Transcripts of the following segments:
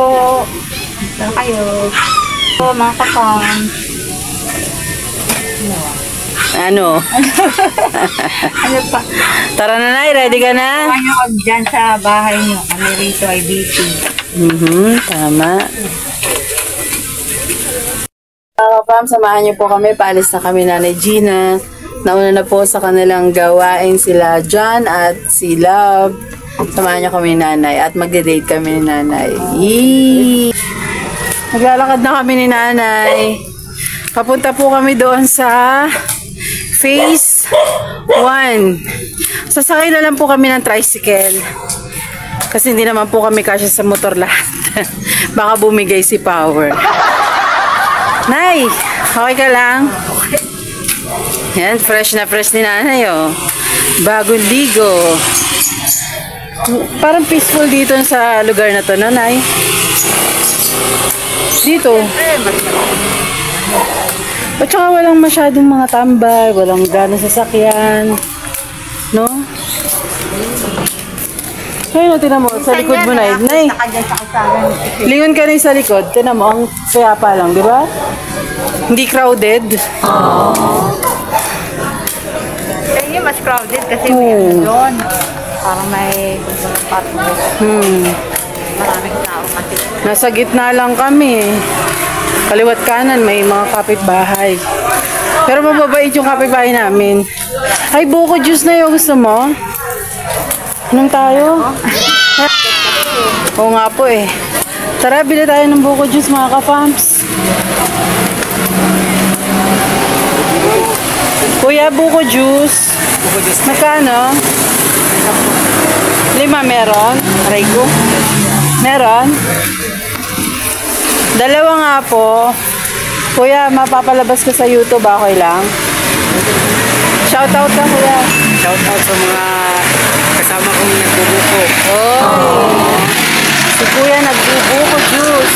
po. Saan kayo? Po, mga kapam. Ano? Ano pa? Tara na, Nay. Ready ka na? Samahan niyo ako dyan sa bahay niyo. Kami rito ay busy. Tama. Kapam, samahan niyo po kami. Paalis na kami, Nanay Gina. Nauna na po sa kanilang gawain sila John at si Love. Samahan niyo kami, Nanay. At magde-date kami ni Nanay. Yee! Maglalakad na kami ni Nanay. Papunta po kami doon sa Phase 1. Sasakay na lang po kami ng tricycle. Kasi hindi naman po kami kasya sa motor lahat. Baka bumigay si Power. Nay, okay ka lang? Yan, fresh na fresh ni Nanay, oh. Bagong ligo. Parang peaceful dito sa lugar na to, Nanay. Dito. At saka walang masyadong mga tambay, walang ganong sasakyan. No? Kaya tinan mo, sa likod mo, Nay. Nay, lingon ka rin sa likod. Tinan mo, ang kaya pa lang, di ba? Hindi crowded. Kaya mas crowded kasi may doon. Parang may partner. Maraming tao kasi. Nasa gitna lang kami. Kaliwat kanan, may mga kapitbahay. Pero mababait yung kapitbahay namin. Ay, buko juice na yung gusto mo? Anong tayo? Oo nga po eh. Tara, bili tayo ng buko juice, mga ka-fams. Kuya, buko juice. Magkano? 5 meron? Aray ko. Meron? 2 nga po. Kuya, mapapalabas ko sa YouTube. Okay lang? Shoutout ka, kuya. Shoutout sa mga kasama kong nagbubuko. Oh. Si kuya nagbubuko juice.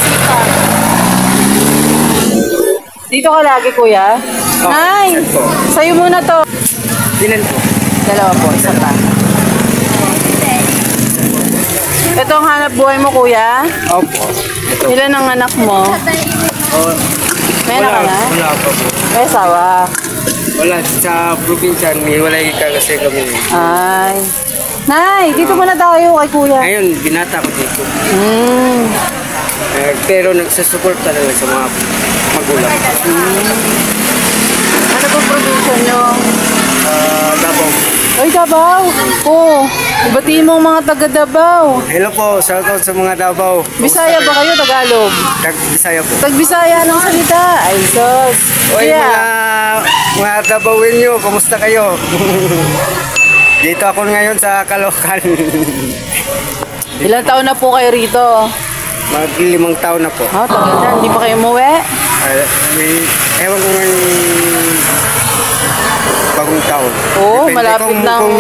Sipag. Dito ka lagi, kuya? Nay! Sa'yo muna to. Ilan po? 2 po, isa pa. Ito ang hanap buhay mo, kuya? Opo. Ito. Ilan ang anak mo? Oh, May anak ka na? Wala pa po. May asawa? Wala. Sa probinsya, may wala ka kasi kami. Ay. Nay, dito muna tayo kay kuya. Ngayon, binata ko dito. Pero nagsasupport talaga sa mga magulang. Ano pong provision nyo? Davao. Ay, Davao! Oo. Ibatiin mo ang mga taga Davao. Hello po. Shoutout sa mga Davao. Bisaya ba kayo? Tagalog? Bisaya po. Tag-Bisaya ng salita. Ay, sos. Oy, mga Davaoin nyo, kumusta kayo? Dito ako ngayon sa Caloocan. Ilang taon na po kayo rito? Mag-5 taon na po. Oh, tagal na. Hindi pa kayo umuwi? Ewan ko ngayon bagong taon. Oo, malapit na kung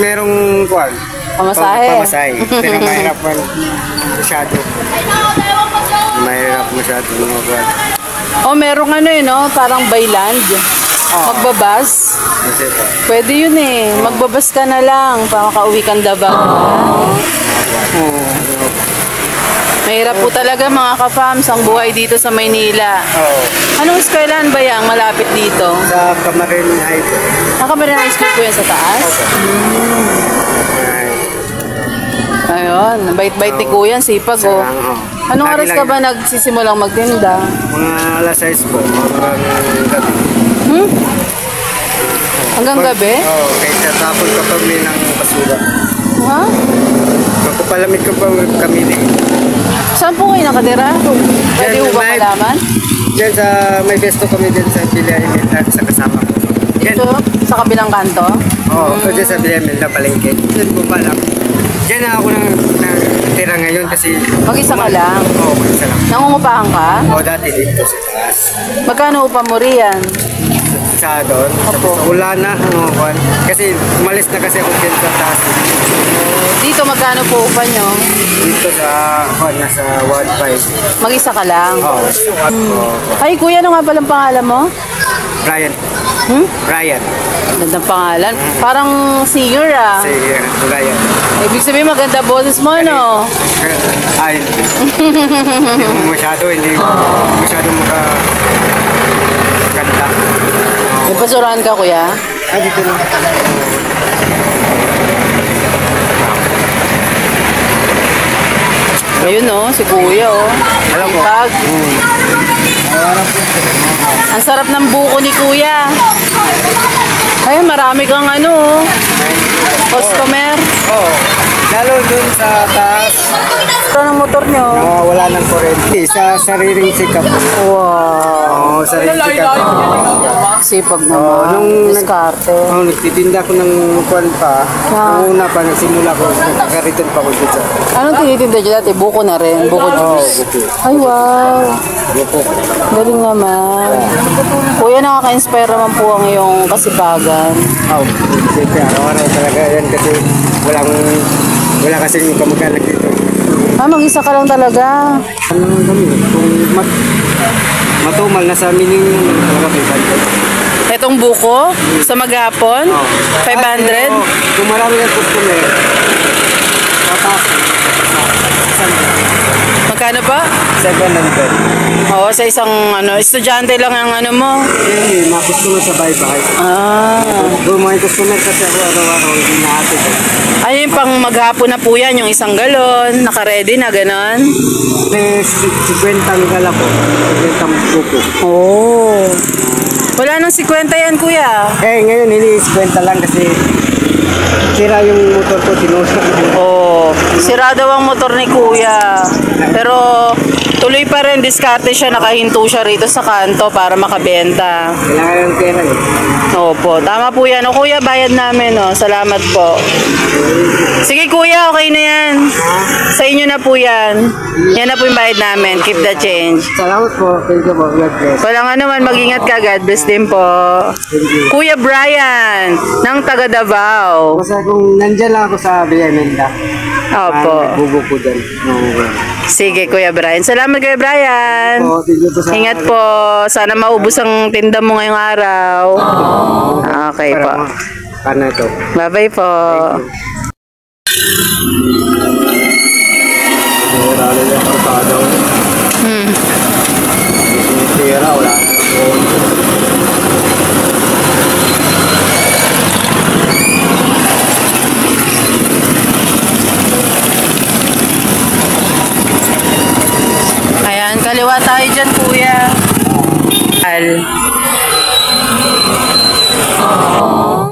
merong kuwan. Pamasahe. Pero mahirap masyado. Mahirap masyado mga kuwan. Oh, merong ano eh, no? Parang byland. Magbabas. Pwede yun eh. Magbabas ka na lang para makauwi kang Davao. Mahirap po talaga mga ka-fams ang buhay dito sa Maynila. Anong eskwelahan ba yan malapit dito? Sa Camarines High School. Ang Camarines High School po yan sa taas? Ayun, bait-bait ni Kuya, sipag oh. Anong oras ka ba nagsisimulang magtinda? Mga alas 6 po, hanggang gabi. Hanggang gabi? Oo, kahit tapon ka pa ng basura. Ha? Magpapalamig ka pa kami din. Saan po kayo nakatira? Pwede ho ba malaman? Diyan sa may besto kami din sa Biliamil sa kasama ko. Dito? Sa kabilang kanto? Oo, pwede sa Biliamil na palengke. Diyan ko pa lang. Diyan na ako natira ngayon kasi... Mag-isa ka lang? Oo, mag-isa lang. Nangungupahan ka? Oo, dati dito sa taas. Magkano upa mo riyan? Sa doon? Opo. Wala na. Kasi umalis na kasi ako dyan sa taas. Dito magkano po upa nyo? Dito sa... nasa 1.5. Mag-isa ka lang? Oo. Ay, kuya, ano nga palang pangalan mo? Brian. Brian. Gandang pangalan. Parang singer ah. Sige, Brian. Ibig sabihin maganda boses mo, no? Ay, hindi mo masyado maganda. May basurahan ka, kuya? Ay, dito lang. Ayun, no? Si kuya, oh. Alam mo. Pag. Ang sarap ng buko ni kuya. Ayun, marami kang ano, oh. Customer. Oo. Lalo dun sa taas, Ito ng motor nyo. wala ng kurente. Sa sariling sikap. Wow. Oo, sariling sikap. Sipag Oo, naman. nung Diskarte. nagtitinda ko ng kwan pa, nung una pa, nagsimula ko, nagkakariton pa ko dito. Anong tinitinda dyan dati? Buko na rin. Buko juice. buko. Ay, wow. Buko. Galing naman. Kuya, nakaka-inspire naman po ang iyong kasipagan. Oo, siyempre, araw-araw talaga yan kasi wala kasing kamag-anak dito. Mag-isa ka lang talaga. Ano kami, kung matumal na sa mining talaga may budget. Itong buko, sa maghapon, 500. Kung marami ng customer, tataas. Magkano pa? 700. Oo, sa isang estudyante lang ang ano mo. Hindi, mga customer sa bahay-bahay. Kung mga customer kasi araw-araw, hindi natin. Ano yung pang maghapon na po yan, yung isang galon, naka-ready na gano'n? May 50 ang gala ko, 50 buko. Oo. Wala nang 50 yan, kuya. Ngayon, hindi 50 lang kasi sira yung motor ko, tinusok. Oo. Sira daw ang motor ni kuya. Pero tuloy pa rin, diskarte siya, nakahinto siya rito sa kanto para makabenta. Kailangan ng pera eh. Opo, tama po yan. O kuya, bayad namin, oh. Salamat po. Sige kuya, okay na yan. Sa inyo na po yan. Yan na po yung bayad namin. Keep the change. Salamat po. Thank you po. God bless. Walang anuman, mag-ingat ka. God bless din po. Thank you. Kuya Brian, ng taga Davao. Basta kung nandyan lang ako sa Villamenda. Opo. Bubo ko dyan. Sige Kuya Brian. Salamat Kuya Brian. Thank you po sa... Ingat po. Sana maubos ang tinda mo ngayong araw. Okay po. Paano ito? Bye-bye po. Wala yung kartado. Pera, wala. Ayan, kaliwa tayo dyan kuya.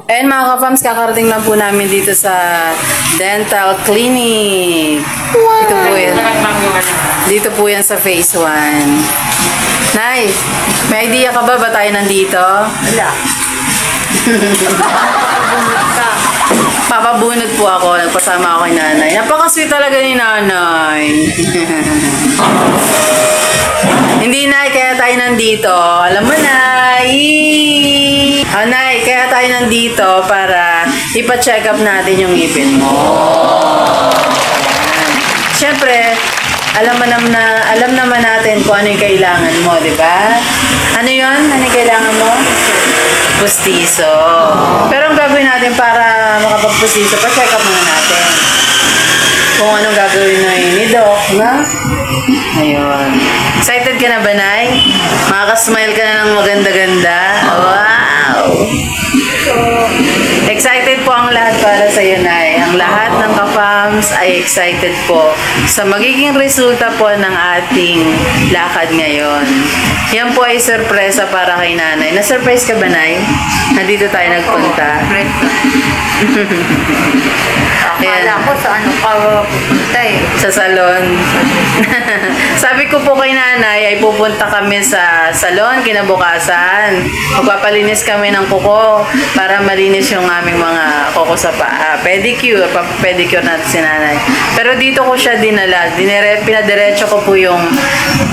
Ayan mga ka-fams, kakarating lang po namin dito sa dental clinic. Dito po yan. Dito po yan sa phase 1. Nay, may idea ka ba tayo nandito? Wala. Papabunod po ako, nagpasama ako kay nanay. Napaka-sweet talaga ni nanay. Hindi nay, kaya tayo nandito. Alam mo nay. Nay, kaya tayo nandito para ipa-check up natin yung ngipin mo. Ayan. Siyempre, alam naman natin kung ano yung kailangan mo, di ba? Ano yun? Ano yung kailangan mo? Pustiso. Pero ang gagawin natin para makapagpustiso, pa-check up muna natin. Kung anong gagawin na yun ni Doc, na? Ayun. Excited ka na ba, Nay? Makaka-smile ka na ng maganda-ganda. Wow! Excited po ang lahat para sa iyo, Nay. Ang lahat ng ka-fams ay excited po sa magiging resulta po ng ating lakad ngayon. Yan po ay sorpresa para kay Nanay. Na-surprise ka ba, Nay? Nandito tayo nagpunta. Akala ko sa ano ka pupunta eh. Sa salon. Sabi ko po kay Nanay ay pupunta kami sa salon kinabukasan. Magpapalinis kami ng kuko para malinis yung aming mga kuko sa paa. Pedicure. Pedicure natin si Nanay. Pero dito ko siya dinala. Pinadiretso ko po yung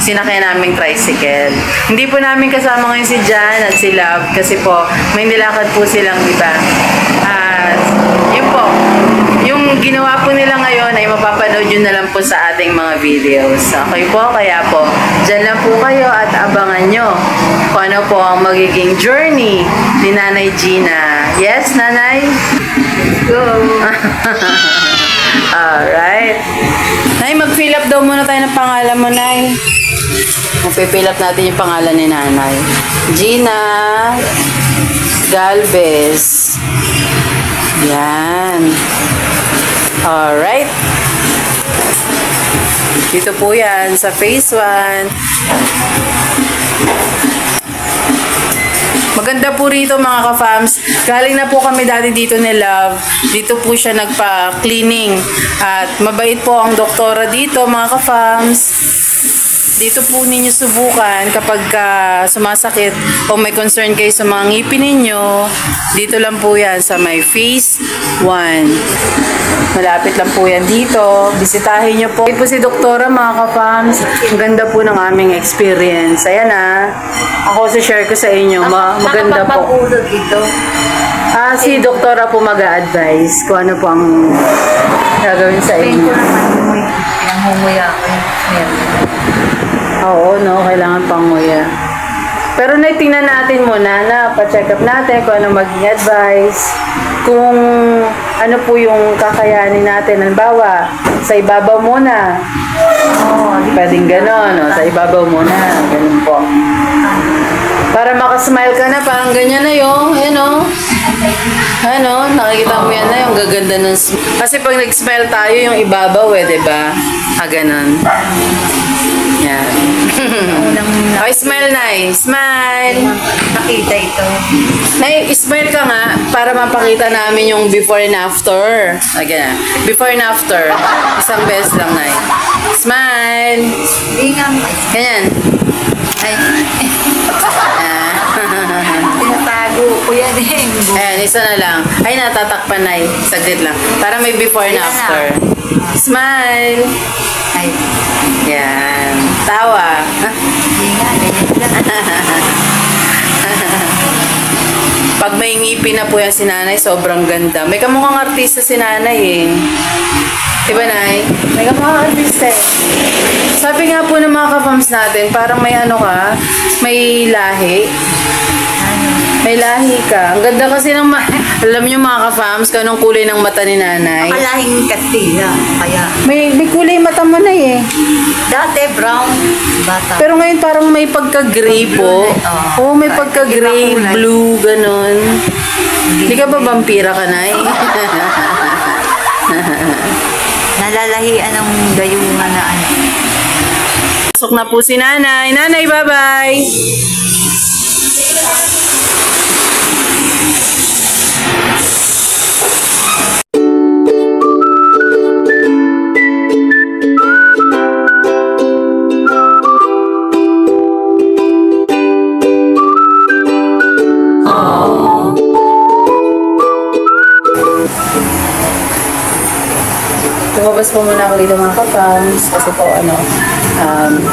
sinakyan naming tricycle. Hindi po namin kasama ngayon si Jan at si Love kasi po may nilakad po silang iba. At yun po. Yung ginawa po nila ngayon ay mapapanood yun na lang po sa ating mga videos. Okay po? Kaya po, dyan lang po kayo at abangan nyo kung ano po ang magiging journey ni Nanay Gina. Yes, Nanay? Go! Alright. Nay, mag-fill up daw muna tayo ng pangalan mo, Nay. Mag-fill up natin yung pangalan ni Nanay. Gina Galvez. Yan. Alright. Dito po yan sa phase 1. Maganda po rito mga ka-fams. Galing na po kami dati dito ni Love. Dito po siya nagpa-cleaning. At mabait po ang doktora dito mga ka-fams. Dito po ninyo subukan kapag sumasakit o may concern kayo sa mga ngipin ninyo. Dito lang po yan sa may phase 1. Malapit lang po yan dito. Bisitahin nyo po. Ito po si doktora mga ka-fams. Ang ganda po ng aming experience. Ayan ako share ko sa inyo. Maganda po. Nakapapagulog ito. Si doktora po mag-a-advise kung ano po ang gagawin sa inyo. Pain ko naman. Pinanghumuya ako. Oo, no? Kailangan pang nguya. Pero tingnan natin muna na pa-check up natin kung ano maging advice. Kung ano po yung kakayanin natin. Halimbawa, sa ibabaw muna. Pwedeng ganon, no? Sa ibabaw muna. Ganun po. Para makasmile ka na, parang ganyan na yung, nakikita mo yan na yung gaganda ng smile. Kasi pag nag-smile tayo, yung ibabaw diba? Ganon. Yan. Okay, smile, Nay. Smile. Nakita ito. Nay, smile ka nga para mapakita namin yung before and after. Again, before and after. Isang beses lang, Nay. Smile. Hindi nga. Ganyan. Ay. Tinatago ko yan eh. Ayan, isa na lang. Ay, natatakpan, Nay. Saglit lang. Para may before and Ayan na. after. Smile. Ay. Yan. Tawa. Hindi nga. Pag may ngipin na po yan si Nanay, sobrang ganda. May kamukhang artista si Nanay eh. Diba, Nay? May kamukhang artista eh. Sabi nga po ng mga ka-fams natin, parang may may lahi. May lahi ka. Ang ganda kasi ng alam niyo mga ka-fams, kung anong kulay ng mata ni Nanay. Kalahing Kastila. Kaya. May kulay mata mo na eh. Dati brown. Bata. Pero ngayon parang may pagka-gray po. Oo, may pagka-gray, blue, ganon. Hindi ka ba vampira ka, Nay? Nalalahian ng gayungan na ano. Pasok na po si Nanay. Nanay, bye-bye! Lumabas po muna ako dito mga ka-fams kasi po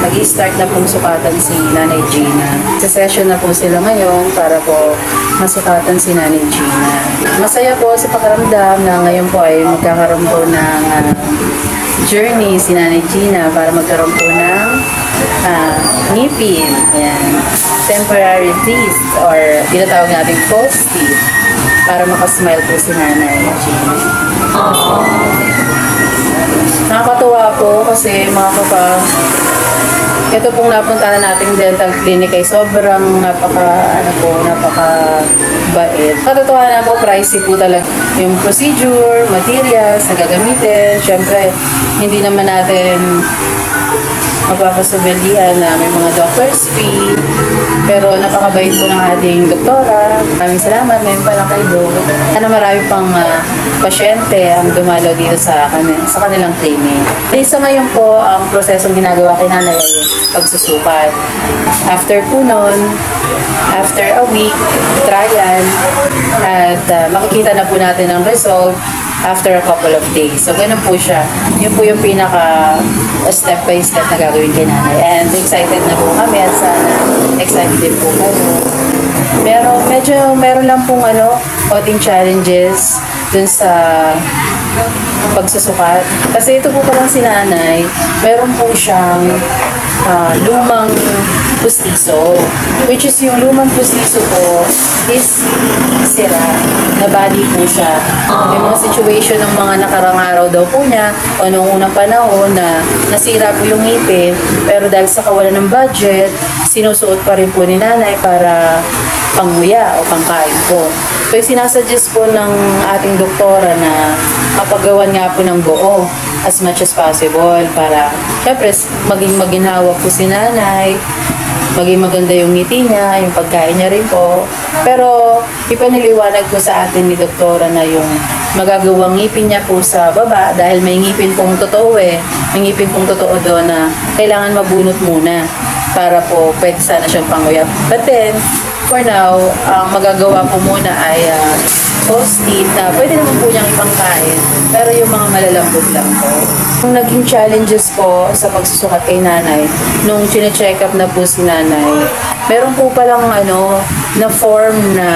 nag-i-start na pong sukatan si Nanay Gina. Sa session na po sila ngayon para po masukatan si Nanay Gina. Masaya po sa pakiramdam na ngayon po ay magkakaroon po ng journey si Nanay Gina para magkaroon po ng ngipin. Yan. Temporary teeth or tinatawag natin false teeth para makasmile po si Nanay Gina. Nakakatuwa po kasi mga ito pong napuntahan nating dental clinic ay sobrang napaka-bait. Katutuwa na po, pricey po talaga yung procedure, materials na gagamitin. Siyempre, hindi naman natin mapapasubalian na may mga doctor's fee. Pero napakabait po ng ating doktora. Maraming salamat. Ngayon pa lang kayo. Marami pang pasyente ang dumalaw dito sa kanilang clinic. Isa ngayon po, ang prosesong ginagawa kay Nanay ay pagsusukat. After po nun, after a week, trial, at makikita na po natin ang result after a couple of days. So, ganun po siya. Yun po yung pinaka step by step na gagawin kay Nanay. And excited na po kami at sana excited din po kayo. Pero medyo meron lang pong konting challenges dun sa pagsusukat. Kasi ito po palang si nanay, meron po siyang lumang pustiso. Which is yung lumang pustiso po is sira. Nabali po siya. May mga situation ng mga nakarang araw daw po niya o noong unang panahon na nasira po yung ngipin. Pero dahil sa kawalan ng budget, sinusuot pa rin po ni nanay para panguya o pangkain po. So, sinasuggest po ng ating doktora na mapagawan nga po ng buo as much as possible para, syempre, maging maginhawa po si nanay, maging maganda yung ngiti niya, yung pagkain niya rin po. Pero, ipaniliwanag po sa atin ni doktora na yung magagawang ngipin niya po sa baba dahil may ngipin pong totoo may ngipin pong totoo doon na kailangan mabunot muna para po pwede sana siyang panguya. But then, for now, ang magagawa po muna ay post-it na pwede naman po niyang ipangkain, pero yung mga malalambot lang po. Yung naging challenges po sa pagsusukat kay nanay, nung chine-check up na po si nanay, meron po palang na form na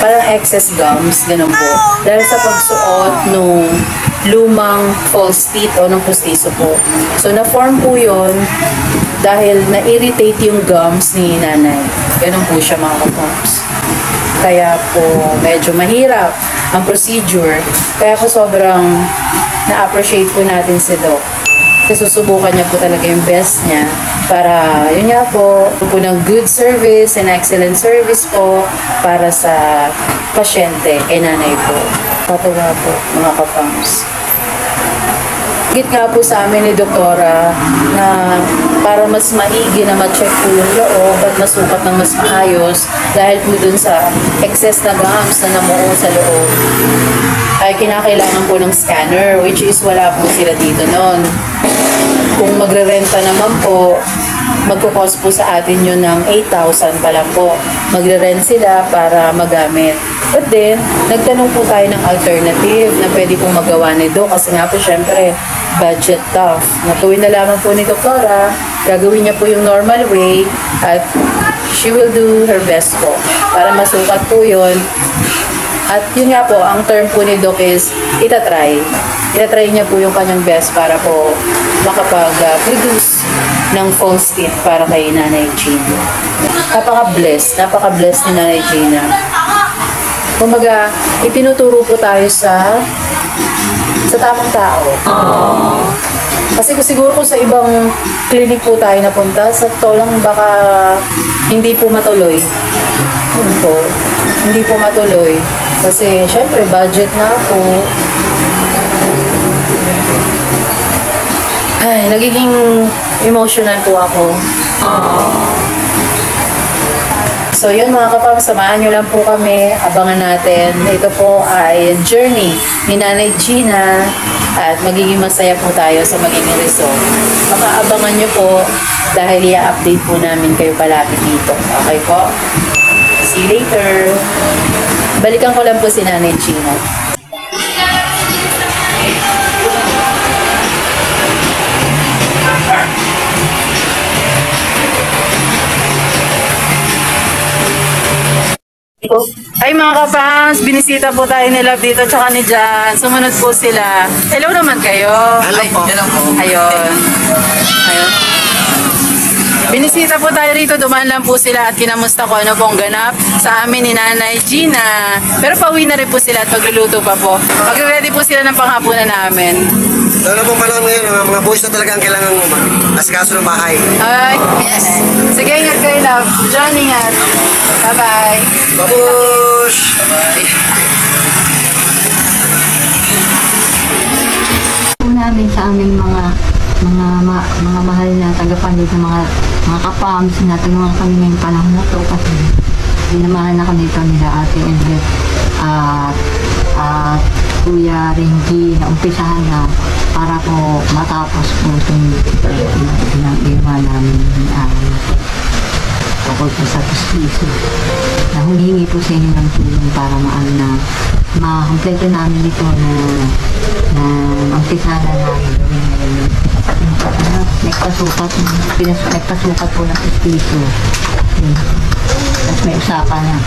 parang excess gums, ganun po. Dahil sa pagsuot nung lumang false teeth o ng pustiso po. So, na-form po yun dahil na-irritate yung gums ni nanay. Ganun po siya mga kapams. Kaya po medyo mahirap ang procedure. Kaya po sobrang na-appreciate po natin si Doc. Kasi susubukan niya po talaga yung best niya para yun nga po ng good service and excellent service po para sa pasyente kay nanay po. Patawa po mga kapams. Git nga po sa amin ni Doktora na para mas maigi na ma-check po yung loob at masukat ng mas maayos dahil po dun sa excess na gums na namuo sa loob ay kinakailangan po ng scanner which is wala po sila dito noon. Kung magre-renta naman po, magkukos po sa atin yun ng 8,000 pa lang po. Magre-rent sila para magamit. But then, nagtanong po tayo ng alternative na pwede pong magawa nito kasi nga po syempre, budget tough. Natuwin na lamang po ni Doktora, gagawin niya po yung normal way at she will do her best po para masukat po yun. At yun nga po, ang term po ni Doc is itatry. Itatry niya po yung kanyang best para po makapag-produce ng false teeth para kay Nanay Gina. Napaka-blessed ni Nanay Gina. Kumbaga, itinuturo po tayo sa tamang tao. Kasi siguro kung sa ibang clinic po tayo napunta, sa totoo lang baka hindi po matuloy. Hindi po matuloy. Kasi syempre budget na po. Ay, nagiging emotional po ako. So yun mga kapam, samahan nyo lang po kami. Abangan natin. Ito po ay journey ni Nanay Gina at magiging masaya po tayo sa magiging result. Makaabangan nyo po dahil i-update po namin kayo palagi dito. Okay po? See you later. Balikan ko lang po si Nanay Gina. Ay mga ka-fans, binisita po tayo ni Love dito tsaka ni Jan. Sumunod po sila. Hello naman kayo. Hello po. Ayun. Binisita po tayo rito, dumaan lang po sila at kinamusta ko ano pong ganap sa amin ni Nanay Gina. Pero pauwi na rin po sila at magluluto pa po. Mag-ready po sila ng panghapunan namin. Lalo pong panahon ngayon, mga boys na talaga ang kailangan asikaso ng bahay. Ay, yes. Sige, ingat kayo, Love. John, ingat. Bye-bye. Babush! Po namin sa aming mga mahal na tagapanig ng mga kapams na tulungan kami ngayong panahon na to kasi dinamahan na kami ito nila Ate Edwet at Kuya Renji na umpisahan na para po matapos po itong ginawa namin tungkol po sa pustiso na humingi po sa inyo ng tulong para makompleto namin ito na umpisahan na namin nagpasukat po ng pustiso yun. Tapos may usapan na.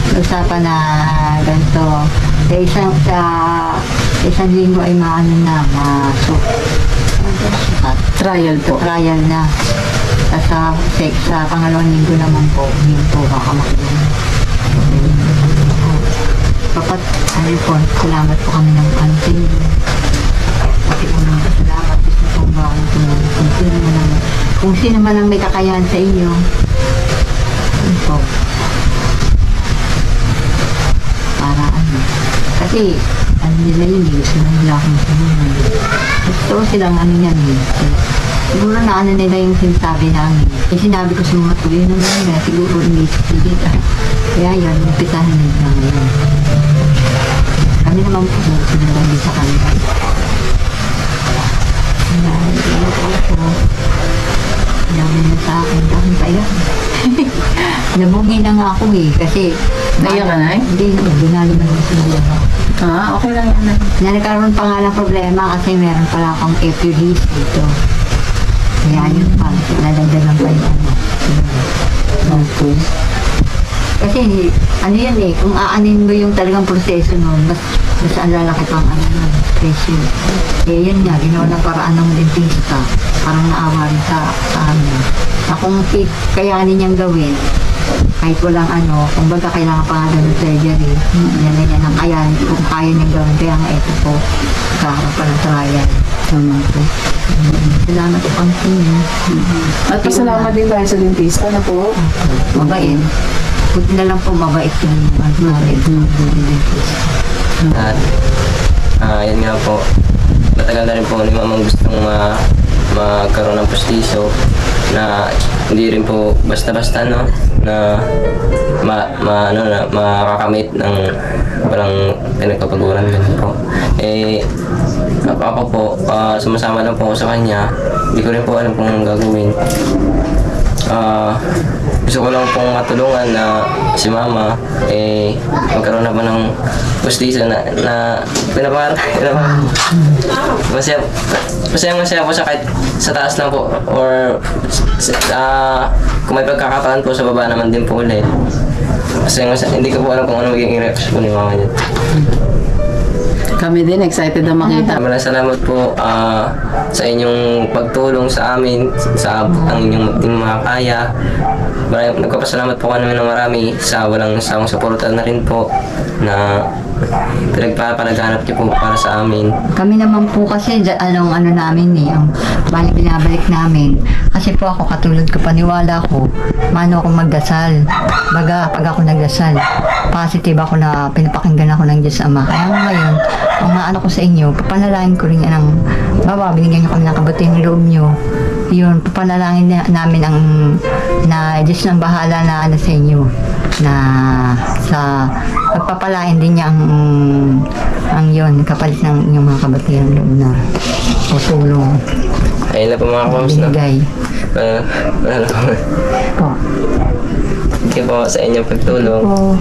May usapan na ganito. Sa isang linggo ay maano na, Trial po. trial na. Tapos sa pangalawang linggo naman po, yun po, baka makilang. Dapat, ano po, salamat po kami ng kantin. Kasi po naman salamat, gusto pong bawang tumulong. Kung sino man ang may kakayahan sa inyo, yun po. Para ano. Kasi, ano nila yun, gusto na nila akong tumulong. Gusto silang ano yan eh. Siguro na ano nila yung sinasabi namin. Yung sinabi ko sa mga tuloy na nila, siguro inisip nila. Kaya yun, umpisahan nila ngayon. Kami naman po, sinasabi sa kanila. Sinabi na sa akin, dahil pa yan. Nabugi na nga ako eh, kasi... Naiyak ka na eh? Hindi, binali man yung sinabi. Okay lang yan. Na nagkaroon pa nga ng problema kasi meron pala akong epilis dito. Kaya yun pa, nadagdagan pa yung ano. Okay. Kasi ano yan eh, kung aanin mo yung talagang proseso nun, mas ang lalaki pang ano nun, pressure. Eh yun nga, ginawa ng paraan ng dentista, parang naawa rin sa amin. Na kung kayanin niyang gawin, kahit walang ano, kung baga kailangan pa nga ng surgery, yan na yan ang kayanin, kung kaya niyang gawin, kaya nga ito po, kaharap pa ng trial. Tama po. Salamat po ang tingin. At pasalamat din tayo sa dentista na po. Mabait. Buti na lang po mabait yung mabait ng dentist. At yun nga po, matagal na rin po ni mamang gustong magkaroon ng postiso na hindi rin po basta-basta no na makakamit ng walang pinagpapaguran din po. Eh ako po, sumasama lang po ako sa kanya, hindi ko rin po alam kung gagawin. Gusto ko lang pong matulungan na si mama magkaroon na ba ng postiso na pinapangarap. Masaya po siya kahit sa taas lang po or kung may pagkakataan po sa baba naman din po ulit. Hindi ko po alam kung ano magiging reaction po ni mama niya. Kami din, excited na makita. Maraming salamat po sa inyong pagtulong sa amin, sa abot ng inyong makakaya. Nagpapasalamat po kami ng marami sa walang sawang suporta na rin po na pinagpapalaganap niyo po para sa amin. Kami naman po kasi ano namin eh, ang binabalik namin. Kasi po ako katulad ko, paniwala ko, mano ako magdasal. Baga, pag ako nagdasal, positive ako na pinapakinggan ako ng Diyos Ama. Kaya ngayon, ang maano ko sa inyo, papanalangin ko rin yan ang, binigyan niyo kami ng kabutihang loob niyo. Yun, papanalangin namin ang na Diyos nang bahala na ano sa inyo na sa pagpapalain din niya ang yun, kapalit ng inyong mga kabutihang loob na tutulong. Ayun na po mga kamus na. Binigay. Po. Thank you po sa inyong pagtulong. Po.